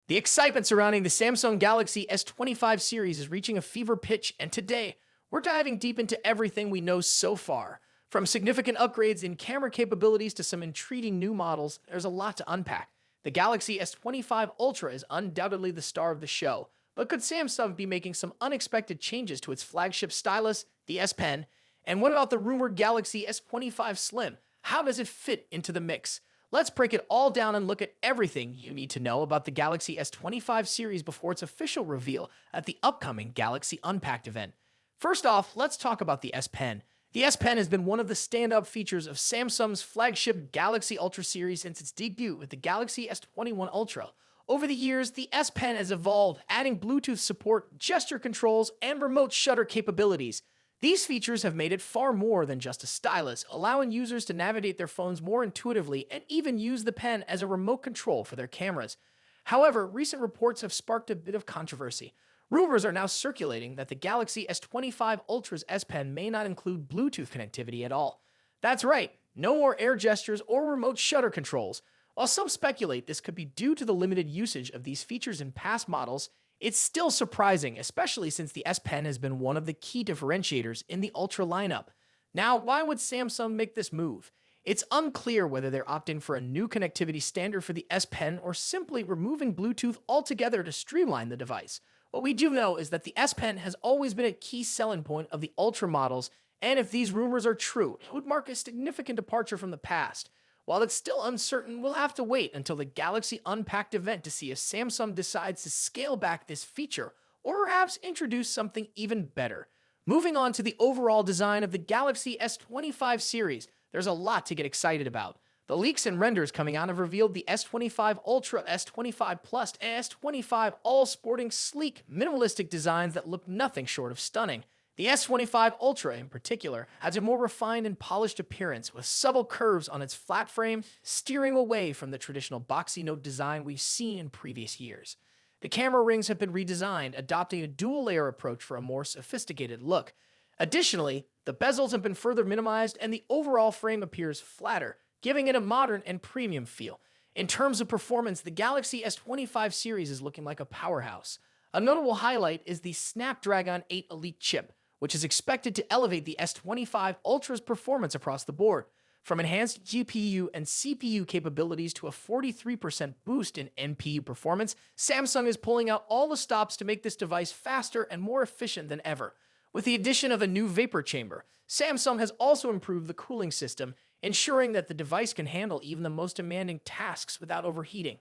The excitement surrounding the Samsung Galaxy S25 series is reaching a fever pitch, and today, we're diving deep into everything we know so far. From significant upgrades in camera capabilities to some intriguing new models, there's a lot to unpack. The Galaxy S25 Ultra is undoubtedly the star of the show, but could Samsung be making some unexpected changes to its flagship stylus, the S Pen? And what about the rumored Galaxy S25 Slim? How does it fit into the mix? Let's break it all down and look at everything you need to know about the Galaxy S25 series before its official reveal at the upcoming Galaxy Unpacked event. First off, let's talk about the S Pen. The S Pen has been one of the stand-up features of Samsung's flagship Galaxy Ultra series since its debut with the Galaxy S21 Ultra. Over the years, the S Pen has evolved, adding Bluetooth support, gesture controls, and remote shutter capabilities. These features have made it far more than just a stylus, allowing users to navigate their phones more intuitively and even use the pen as a remote control for their cameras. However, recent reports have sparked a bit of controversy. Rumors are now circulating that the Galaxy S25 Ultra's S Pen may not include Bluetooth connectivity at all. That's right, no more air gestures or remote shutter controls. While some speculate this could be due to the limited usage of these features in past models, it's still surprising, especially since the S Pen has been one of the key differentiators in the Ultra lineup. Now, why would Samsung make this move? It's unclear whether they're opting for a new connectivity standard for the S Pen or simply removing Bluetooth altogether to streamline the device. What we do know is that the S Pen has always been a key selling point of the Ultra models, and if these rumors are true, it would mark a significant departure from the past. While it's still uncertain, we'll have to wait until the Galaxy Unpacked event to see if Samsung decides to scale back this feature or perhaps introduce something even better. Moving on to the overall design of the Galaxy S25 series, there's a lot to get excited about. The leaks and renders coming out have revealed the S25 Ultra, S25 Plus, and S25 all sporting sleek, minimalistic designs that look nothing short of stunning. The S25 Ultra, in particular, has a more refined and polished appearance with subtle curves on its flat frame, steering away from the traditional boxy note design we've seen in previous years. The camera rings have been redesigned, adopting a dual-layer approach for a more sophisticated look. Additionally, the bezels have been further minimized and the overall frame appears flatter, giving it a modern and premium feel. In terms of performance, the Galaxy S25 series is looking like a powerhouse. A notable highlight is the Snapdragon 8 Elite chip, which is expected to elevate the S25 Ultra's performance across the board. From enhanced GPU and CPU capabilities to a 43% boost in NPU performance, Samsung is pulling out all the stops to make this device faster and more efficient than ever. With the addition of a new vapor chamber, Samsung has also improved the cooling system, ensuring that the device can handle even the most demanding tasks without overheating.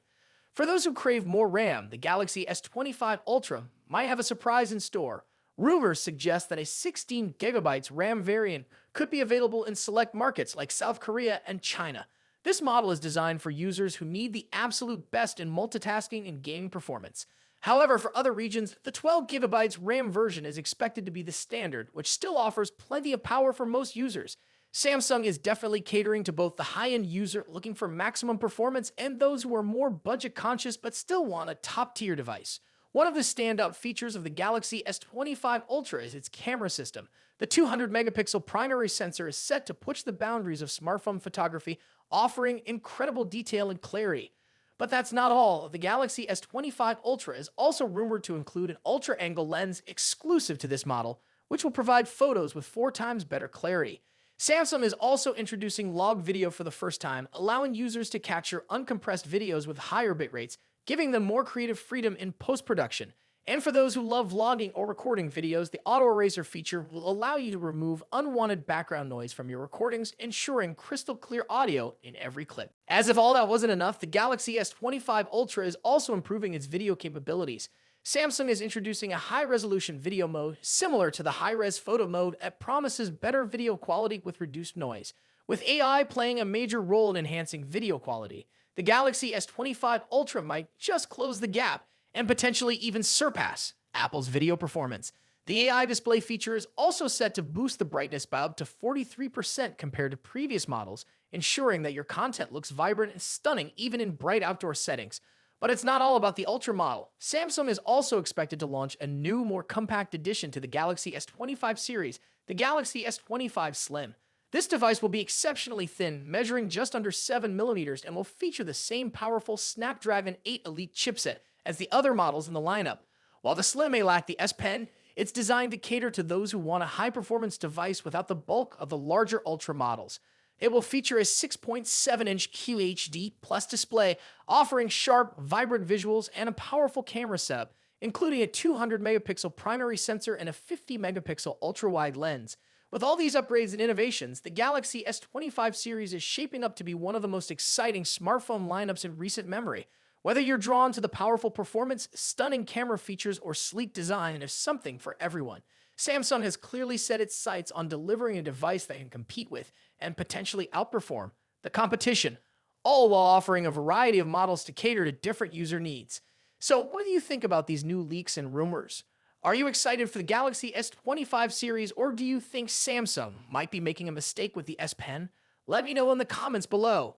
For those who crave more RAM, the Galaxy S25 Ultra might have a surprise in store. Rumors suggest that a 16GB RAM variant could be available in select markets like South Korea and China. This model is designed for users who need the absolute best in multitasking and gaming performance. However, for other regions, the 12GB RAM version is expected to be the standard, which still offers plenty of power for most users. Samsung is definitely catering to both the high-end user looking for maximum performance and those who are more budget-conscious but still want a top-tier device. One of the standout features of the Galaxy S25 Ultra is its camera system. The 200-megapixel primary sensor is set to push the boundaries of smartphone photography, offering incredible detail and clarity. But that's not all. The Galaxy S25 Ultra is also rumored to include an ultra-angle lens exclusive to this model, which will provide photos with 4 times better clarity. Samsung is also introducing log video for the first time, allowing users to capture uncompressed videos with higher bitrates, giving them more creative freedom in post-production. And for those who love vlogging or recording videos, the auto eraser feature will allow you to remove unwanted background noise from your recordings, ensuring crystal clear audio in every clip. As if all that wasn't enough, the Galaxy S25 Ultra is also improving its video capabilities. Samsung is introducing a high-resolution video mode similar to the high-res photo mode that promises better video quality with reduced noise. With AI playing a major role in enhancing video quality, the Galaxy S25 Ultra might just close the gap and potentially even surpass Apple's video performance. The AI display feature is also set to boost the brightness by up to 43% compared to previous models, ensuring that your content looks vibrant and stunning even in bright outdoor settings. But it's not all about the Ultra model. Samsung is also expected to launch a new, more compact addition to the Galaxy S25 series, the Galaxy S25 Slim. This device will be exceptionally thin, measuring just under 7mm, and will feature the same powerful Snapdragon 8 Elite chipset, as the other models in the lineup. While the Slim may lack the S Pen, it's designed to cater to those who want a high-performance device without the bulk of the larger Ultra models. It will feature a 6.7-inch QHD Plus display, offering sharp, vibrant visuals and a powerful camera setup, including a 200-megapixel primary sensor and a 50-megapixel ultra-wide lens. With all these upgrades and innovations, the Galaxy S25 series is shaping up to be one of the most exciting smartphone lineups in recent memory. Whether you're drawn to the powerful performance, stunning camera features, or sleek design, there's something for everyone. Samsung has clearly set its sights on delivering a device that can compete with and potentially outperform the competition, all while offering a variety of models to cater to different user needs. So, what do you think about these new leaks and rumors? Are you excited for the Galaxy S25 series, or do you think Samsung might be making a mistake with the S Pen? Let me know in the comments below.